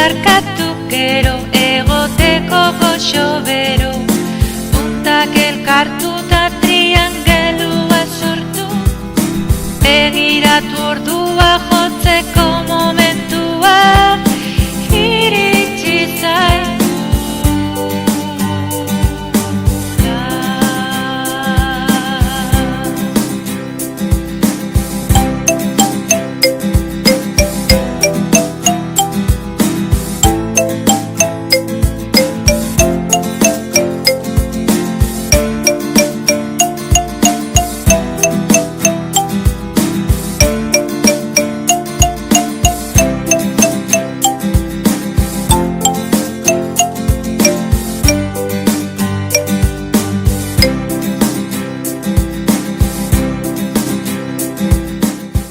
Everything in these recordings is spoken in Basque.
Besarkatu gero egoteko goxo bero, puntak elkartuta triangelua sortu, begiratu ordua jotzeko momentua iritsi zaigu.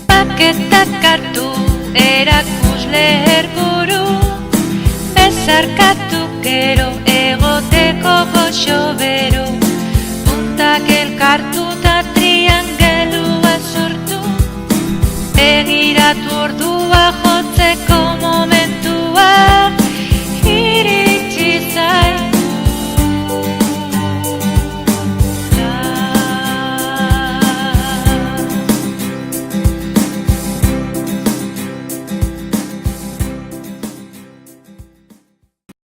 Paketak hartu erakusle helburu, besarkatu gero egoteko goxo bero, puntak elkartuta